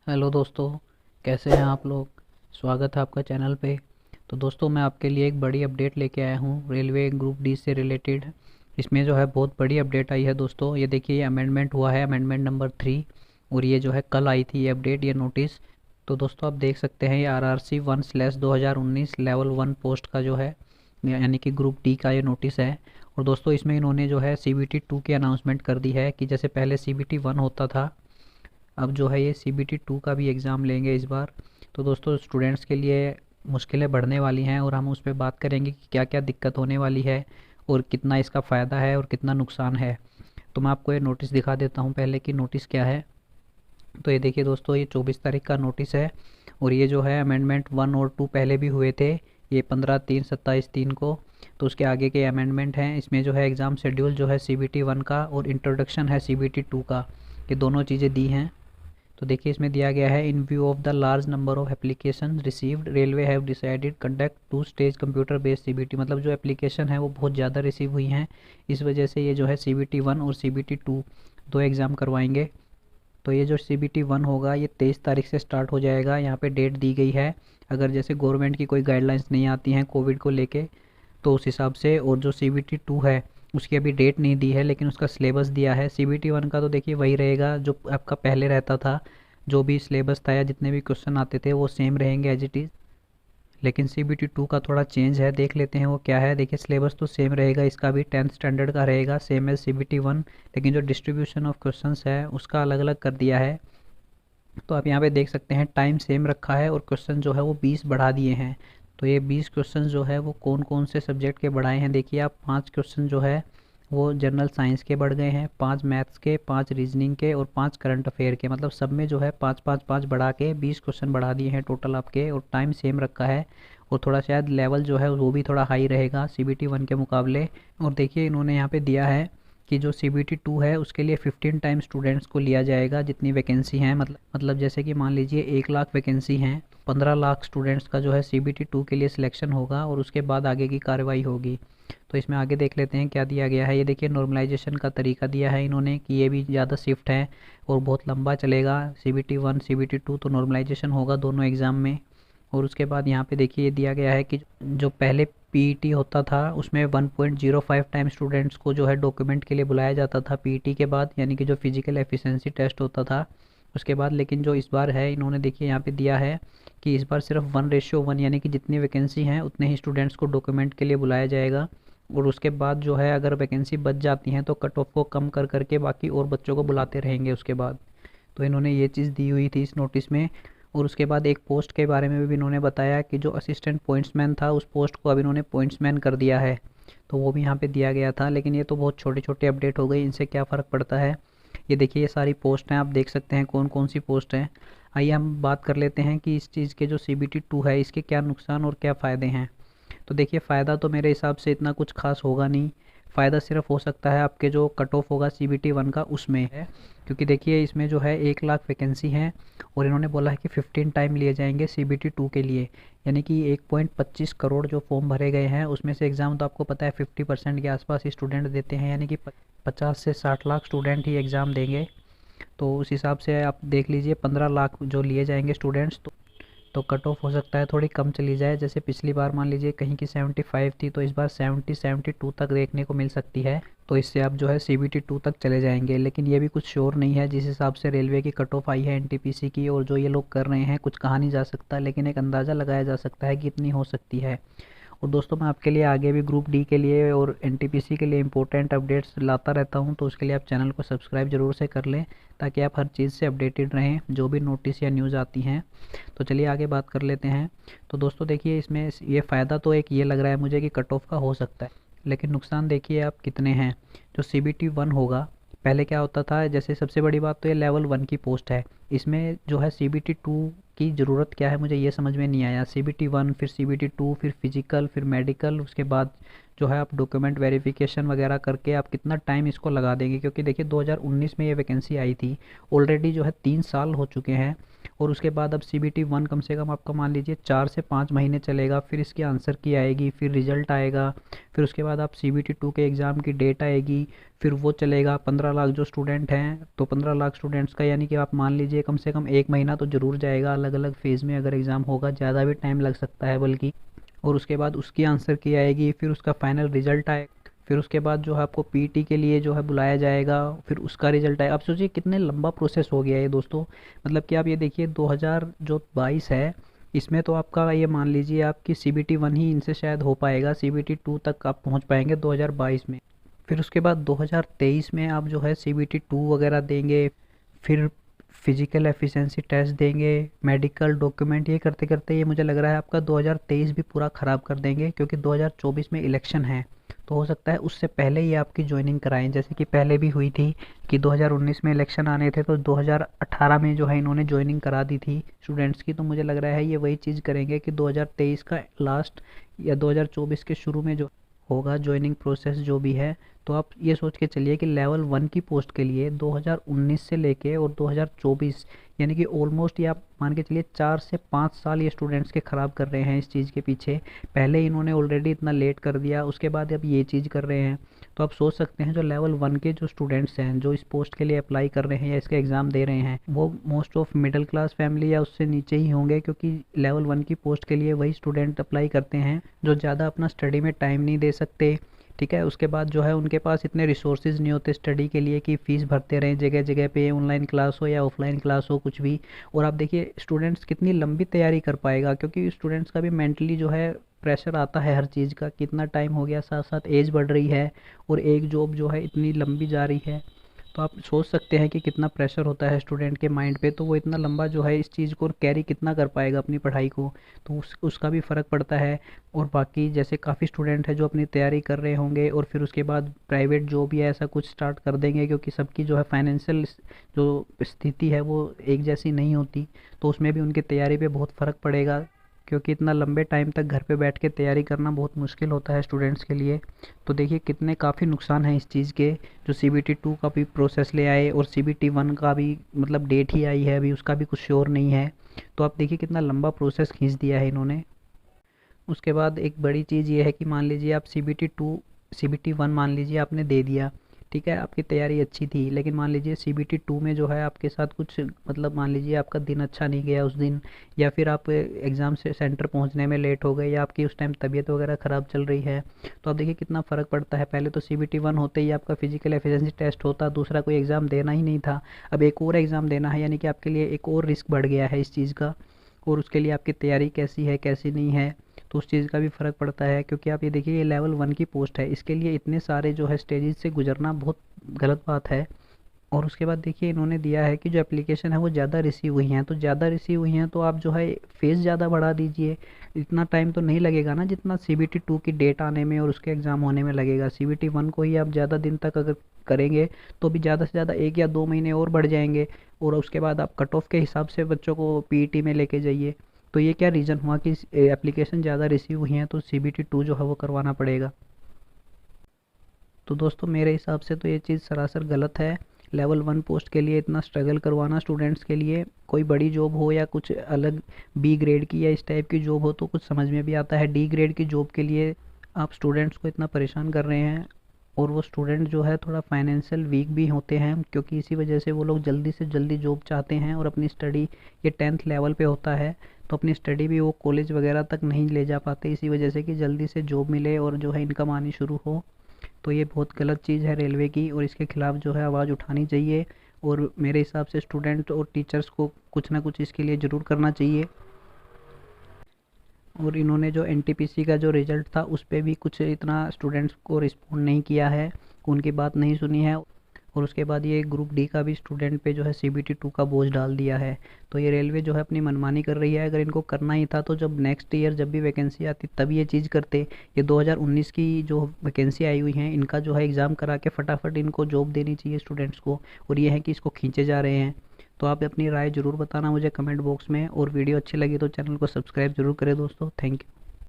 Hello दोस्तों, कैसे हैं आप लोग। स्वागत है आपका चैनल पे। तो दोस्तों, मैं आपके लिए एक बड़ी अपडेट लेके आया हूँ रेलवे ग्रुप डी से रिलेटेड। इसमें जो है बहुत बड़ी अपडेट आई है दोस्तों। ये देखिए, ये अमेंडमेंट हुआ है, अमेंडमेंट नंबर 3। और ये जो है कल आई थी ये अपडेट, ये नोटिस। तो दोस्तों आप देख सकते हैं, ये RRC 1/2019 लेवल 1 पोस्ट का जो है, यानी कि ग्रुप डी का ये नोटिस है। और दोस्तों इसमें इन्होंने जो है CBT 2 की अनाउंसमेंट कर दी है कि जैसे पहले CBT 1 होता था, अब जो है ये CBT 2 का भी एग्ज़ाम लेंगे इस बार। तो दोस्तों स्टूडेंट्स के लिए मुश्किलें बढ़ने वाली हैं और हम उस पर बात करेंगे कि क्या क्या दिक्कत होने वाली है और कितना इसका फ़ायदा है और कितना नुकसान है। तो मैं आपको ये नोटिस दिखा देता हूँ पहले कि नोटिस क्या है। तो ये देखिए दोस्तों, ये 24 तारीख का नोटिस है। और ये जो है अमेंडमेंट 1 और 2 पहले भी हुए थे, ये 15/3 27/3 को। तो उसके आगे के अमेंडमेंट हैं। इसमें जो है एग्ज़ाम शेड्यूल जो है CBT 1 का और इंट्रोडक्शन है CBT 2 का, ये दोनों चीज़ें दी हैं। तो देखिए इसमें दिया गया है, इन view of the large number of application received railway have decided conduct 2 stage computer based CBT। मतलब जो एप्लीकेशन है वो बहुत ज़्यादा रिसीव हुई हैं, इस वजह से ये जो है CBT 1 और CBT 2 दो एग्ज़ाम करवाएंगे। तो ये जो CBT 1 होगा ये 23 तारीख से स्टार्ट हो जाएगा, यहाँ पे डेट दी गई है। अगर जैसे गवर्नमेंट की कोई गाइडलाइंस नहीं आती हैं कोविड को लेके, तो उस हिसाब से। और जो CBT 2 है उसकी अभी डेट नहीं दी है, लेकिन उसका सिलेबस दिया है। CBT 1 का तो देखिए वही रहेगा जो आपका पहले रहता था, जो भी सिलेबस था या जितने भी क्वेश्चन आते थे वो सेम रहेंगे एज इट इज़। लेकिन CBT 2 का थोड़ा चेंज है, देख लेते हैं वो क्या है। देखिए सिलेबस तो सेम रहेगा, इसका भी 10th स्टैंडर्ड का रहेगा, सेम एज CBT 1। लेकिन जो डिस्ट्रीब्यूशन ऑफ क्वेश्चंस है उसका अलग अलग कर दिया है। तो आप यहाँ पे देख सकते हैं टाइम सेम रखा है और क्वेश्चन जो है वो 20 बढ़ा दिए हैं। तो ये 20 क्वेश्चन जो है वो कौन कौन से सब्जेक्ट के बढ़ाए हैं, देखिए आप। 5 क्वेश्चन जो है वो जनरल साइंस के बढ़ गए हैं, 5 मैथ्स के, 5 रीजनिंग के और 5 करंट अफेयर के। मतलब सब में जो है 5 5 5 बढ़ा के 20 क्वेश्चन बढ़ा दिए हैं टोटल आपके, और टाइम सेम रखा है। और थोड़ा शायद लेवल जो है वो भी थोड़ा हाई रहेगा CBT 1 के मुकाबले। और देखिए इन्होंने यहाँ पे दिया है कि जो CBT 2 है उसके लिए 15 टाइम स्टूडेंट्स को लिया जाएगा जितनी वैकेंसी हैं। मतलब जैसे कि मान लीजिए 1 लाख वैकेंसी हैं, 15 लाख स्टूडेंट्स का जो है CBT 2 के लिए सिलेक्शन होगा और उसके बाद आगे की कार्रवाई होगी। तो इसमें आगे देख लेते हैं क्या दिया गया है। ये देखिए नॉर्मलाइजेशन का तरीका दिया है इन्होंने कि ये भी ज़्यादा शिफ्ट है और बहुत लंबा चलेगा। CBT 1 CBT 2 तो नॉर्मलाइजेशन होगा दोनों एग्ज़ाम में। और उसके बाद यहाँ पे देखिए ये दिया गया है कि जो पहले PET होता था उसमें 1.05 टाइम स्टूडेंट्स को जो है डॉक्यूमेंट के लिए बुलाया जाता था PET के बाद, यानी कि जो फिजिकल एफिशिएंसी टेस्ट होता था उसके बाद। लेकिन जो इस बार है इन्होंने देखिए यहाँ पे दिया है कि इस बार सिर्फ 1:1, यानी कि जितनी वैकेंसी हैं उतने ही स्टूडेंट्स को डॉक्यूमेंट के लिए बुलाया जाएगा। और उसके बाद जो है अगर वैकेंसी बच जाती हैं तो कट ऑफ को कम कर करके बाकी और बच्चों को बुलाते रहेंगे उसके बाद। तो इन्होंने ये चीज़ दी हुई थी इस नोटिस में। और उसके बाद एक पोस्ट के बारे में भी इन्होंने बताया कि जो असिस्टेंट पॉइंट्समैन था उस पोस्ट को अब इन्होंने पॉइंट्समैन कर दिया है। तो वो भी यहाँ पे दिया गया था। लेकिन ये तो बहुत छोटे छोटे अपडेट हो गई, इनसे क्या फ़र्क पड़ता है। ये देखिए ये सारी पोस्ट हैं, आप देख सकते हैं कौन कौन सी पोस्ट हैं। आइए हम बात कर लेते हैं कि इस चीज़ के जो CBT 2 है इसके क्या नुकसान और क्या फ़ायदे हैं। तो देखिए फ़ायदा तो मेरे हिसाब से इतना कुछ खास होगा नहीं। फ़ायदा सिर्फ हो सकता है आपके जो कट ऑफ होगा CBT 1 का उसमें है, क्योंकि देखिए इसमें जो है 1 लाख वैकेंसी है और इन्होंने बोला है कि 15 टाइम लिए जाएंगे CBT 2 के लिए। यानी कि 1.25 करोड़ जो फॉर्म भरे गए हैं उसमें से एग्ज़ाम तो आपको पता है 50% के आसपास ही स्टूडेंट देते हैं, यानी कि 50 से 60 लाख स्टूडेंट ही एग्ज़ाम देंगे। तो उस हिसाब से आप देख लीजिए 15 लाख जो लिए जाएंगे स्टूडेंट्स, तो कट ऑफ हो सकता है थोड़ी कम चली जाए। जैसे पिछली बार मान लीजिए कहीं की 75 थी, तो इस बार 70 72 तक देखने को मिल सकती है। तो इससे आप जो है CBT 2 तक चले जाएंगे। लेकिन ये भी कुछ श्योर नहीं है, जिस हिसाब से रेलवे की कट ऑफ आई है NTPC की और जो ये लोग कर रहे हैं, कुछ कहा नहीं जा सकता, लेकिन एक अंदाज़ा लगाया जा सकता है कि इतनी हो सकती है। और दोस्तों मैं आपके लिए आगे भी ग्रुप डी के लिए और NTPC के लिए इंपॉर्टेंट अपडेट्स लाता रहता हूं, तो उसके लिए आप चैनल को सब्सक्राइब ज़रूर से कर लें ताकि आप हर चीज़ से अपडेटेड रहें जो भी नोटिस या न्यूज़ आती हैं। तो चलिए आगे बात कर लेते हैं। तो दोस्तों देखिए इसमें ये फ़ायदा तो एक ये लग रहा है मुझे कि कट ऑफ का हो सकता है, लेकिन नुकसान देखिए आप कितने हैं। जो CBT 1 होगा, पहले क्या होता था, जैसे सबसे बड़ी बात तो ये लेवल 1 की पोस्ट है। इसमें जो है CBT 2 की ज़रूरत क्या है मुझे ये समझ में नहीं आया। CBT 1 फिर CBT 2 फिर फिजिकल फिर मेडिकल, उसके बाद जो है आप डॉक्यूमेंट वेरिफिकेशन वगैरह करके आप कितना टाइम इसको लगा देंगे, क्योंकि देखिए 2019 में ये वैकेंसी आई थी, ऑलरेडी जो है 3 साल हो चुके हैं। और उसके बाद अब CBT 1 कम से कम आपका मान लीजिए 4 से 5 महीने चलेगा, फिर इसकी आंसर की आएगी, फिर रिजल्ट आएगा, फिर उसके बाद आप CBT 2 के एग्ज़ाम की डेट आएगी, फिर वो चलेगा। 15 लाख जो स्टूडेंट हैं तो 15 लाख स्टूडेंट्स का यानी कि आप मान लीजिए कम से कम 1 महीना तो ज़रूर जाएगा अलग अलग फेज़ में अगर एग्ज़ाम होगा, ज़्यादा भी टाइम लग सकता है बल्कि। और उसके बाद उसकी आंसर की आएगी, फिर उसका फाइनल रिजल्ट आए, फिर उसके बाद जो है आपको पीटी के लिए जो है बुलाया जाएगा, फिर उसका रिजल्ट आए। आप सोचिए कितने लंबा प्रोसेस हो गया है दोस्तों। मतलब कि आप ये देखिए 2022 है, इसमें तो आपका ये मान लीजिए आपकी CBT 1 ही इनसे शायद हो पाएगा, CBT 2 तक आप पहुंच पाएंगे 2022 में। फिर उसके बाद 2023 में आप जो है CBT 2 वगैरह देंगे, फिर फिजिकल एफिशिएंसी टेस्ट देंगे, मेडिकल डॉक्यूमेंट, ये करते करते ये मुझे लग रहा है आपका 2023 भी पूरा ख़राब कर देंगे, क्योंकि 2024 में इलेक्शन है। तो हो सकता है उससे पहले ही आपकी ज्वाइनिंग कराएं, जैसे कि पहले भी हुई थी कि 2019 में इलेक्शन आने थे तो 2018 में जो है इन्होंने ज्वाइनिंग करा दी थी स्टूडेंट्स की। तो मुझे लग रहा है ये वही चीज़ करेंगे कि 2023 का लास्ट या 2024 के शुरू में जो होगा ज्वाइनिंग प्रोसेस जो भी है। तो आप ये सोच के चलिए कि लेवल 1 की पोस्ट के लिए 2019 से लेके और 2024 यानी कि ऑलमोस्ट ये आप मान के चलिए 4 से 5 साल ये स्टूडेंट्स के ख़राब कर रहे हैं इस चीज़ के पीछे। पहले इन्होंने ऑलरेडी इतना लेट कर दिया, उसके बाद अब ये चीज़ कर रहे हैं। तो आप सोच सकते हैं जो लेवल 1 के जो स्टूडेंट्स हैं जो इस पोस्ट के लिए अप्लाई कर रहे हैं या इसका एग्ज़ाम दे रहे हैं, वो most of middle class family या उससे नीचे ही होंगे, क्योंकि लेवल 1 की पोस्ट के लिए वही स्टूडेंट अप्लाई करते हैं जो ज़्यादा अपना स्टडी में टाइम नहीं दे सकते। ठीक है, उसके बाद जो है उनके पास इतने रिसोर्सेज नहीं होते स्टडी के लिए कि फ़ीस भरते रहें जगह जगह पे, ऑनलाइन क्लास हो या ऑफलाइन क्लास हो कुछ भी। और आप देखिए स्टूडेंट्स कितनी लंबी तैयारी कर पाएगा, क्योंकि स्टूडेंट्स का भी मेंटली जो है प्रेशर आता है हर चीज़ का, कितना टाइम हो गया, साथ साथ एज बढ़ रही है और एक जॉब जो है इतनी लंबी जा रही है। तो आप सोच सकते हैं कि कितना प्रेशर होता है स्टूडेंट के माइंड पे, तो वो इतना लंबा जो है इस चीज़ को कैरी कितना कर पाएगा अपनी पढ़ाई को, तो उसका भी फ़र्क पड़ता है। और बाकी जैसे काफ़ी स्टूडेंट है जो अपनी तैयारी कर रहे होंगे और फिर उसके बाद प्राइवेट जॉब या ऐसा कुछ स्टार्ट कर देंगे, क्योंकि सबकी जो है फाइनेंशियल जो स्थिति है वो एक जैसी नहीं होती, तो उसमें भी उनकी तैयारी पे बहुत फ़र्क पड़ेगा, क्योंकि इतना लंबे टाइम तक घर पे बैठ के तैयारी करना बहुत मुश्किल होता है स्टूडेंट्स के लिए। तो देखिए कितने काफ़ी नुकसान हैं इस चीज़ के, जो CBT 2 का भी प्रोसेस ले आए और CBT 1 का भी मतलब डेट ही आई है अभी, उसका भी कुछ श्योर नहीं है। तो आप देखिए कितना लंबा प्रोसेस खींच दिया है इन्होंने। उसके बाद एक बड़ी चीज़ ये है कि मान लीजिए आप CBT 1 मान लीजिए आपने दे दिया, ठीक है, आपकी तैयारी अच्छी थी, लेकिन मान लीजिए CBT 2 में जो है आपके साथ कुछ मतलब मान लीजिए आपका दिन अच्छा नहीं गया उस दिन, या फिर आप एग्ज़ाम से सेंटर पहुंचने में लेट हो गए, या आपकी उस टाइम तबीयत वगैरह ख़राब चल रही है। तो आप देखिए कितना फ़र्क पड़ता है। पहले तो CBT 1 होते ही आपका फिजिकल एफिशिएंसी टेस्ट होता, दूसरा कोई एग्ज़ाम देना ही नहीं था, अब एक और एग्ज़ाम देना है, यानी कि आपके लिए एक और रिस्क बढ़ गया है इस चीज़ का। और उसके लिए आपकी तैयारी कैसी है कैसी नहीं है, तो उस चीज़ का भी फ़र्क पड़ता है। क्योंकि आप ये देखिए ये लेवल 1 की पोस्ट है, इसके लिए इतने सारे जो है स्टेजेस से गुजरना बहुत गलत बात है। और उसके बाद देखिए इन्होंने दिया है कि जो एप्लीकेशन है वो ज़्यादा रिसीव हुई हैं, तो ज़्यादा रिसीव हुई हैं तो आप जो है फेज़ ज़्यादा बढ़ा दीजिए। इतना टाइम तो नहीं लगेगा ना जितना CBT 2 की डेट आने में और उसके एग्ज़ाम होने में लगेगा। CBT 1 को ही आप ज़्यादा दिन तक अगर करेंगे तो भी ज़्यादा से ज़्यादा 1 या 2 महीने और बढ़ जाएंगे, और उसके बाद आप कट ऑफ के हिसाब से बच्चों को PET में लेके जाइए। तो ये क्या रीज़न हुआ कि एप्लीकेशन ज़्यादा रिसीव हुई हैं तो CBT 2 जो है वो करवाना पड़ेगा। तो दोस्तों मेरे हिसाब से तो ये चीज़ सरासर गलत है। लेवल 1 पोस्ट के लिए इतना स्ट्रगल करवाना स्टूडेंट्स के लिए, कोई बड़ी जॉब हो या कुछ अलग B ग्रेड की या इस टाइप की जॉब हो तो कुछ समझ में भी आता है, D ग्रेड की जॉब के लिए आप स्टूडेंट्स को इतना परेशान कर रहे हैं। और वो स्टूडेंट जो है थोड़ा फाइनेंशियल वीक भी होते हैं, क्योंकि इसी वजह से वो लोग जल्दी से जल्दी जॉब चाहते हैं और अपनी स्टडी, ये 10th लेवल पे होता है, तो अपनी स्टडी भी वो कॉलेज वगैरह तक नहीं ले जा पाते, इसी वजह से कि जल्दी से जॉब मिले और जो है इनकम आनी शुरू हो। तो ये बहुत गलत चीज़ है रेलवे की, और इसके खिलाफ़ जो है आवाज़ उठानी चाहिए। और मेरे हिसाब से स्टूडेंट और टीचर्स को कुछ ना कुछ इसके लिए ज़रूर करना चाहिए। और इन्होंने जो NTPC का जो रिज़ल्ट था उस पे भी कुछ इतना स्टूडेंट्स को रिस्पॉन्ड नहीं किया है, उनकी बात नहीं सुनी है। और उसके बाद ये ग्रुप D का भी स्टूडेंट पे जो है CBT 2 का बोझ डाल दिया है। तो ये रेलवे जो है अपनी मनमानी कर रही है। अगर इनको करना ही था तो जब नेक्स्ट ईयर जब भी वैकेंसी आती तब ये चीज़ करते। ये 2019 की जो वैकेंसी आई हुई हैं इनका जो है एग्ज़ाम करा के फटाफट इनको जॉब देनी चाहिए स्टूडेंट्स को, और ये है कि इसको खींचे जा रहे हैं। तो आप अपनी राय ज़रूर बताना मुझे कमेंट बॉक्स में, और वीडियो अच्छी लगी तो चैनल को सब्सक्राइब ज़रूर करें दोस्तों। Thank you.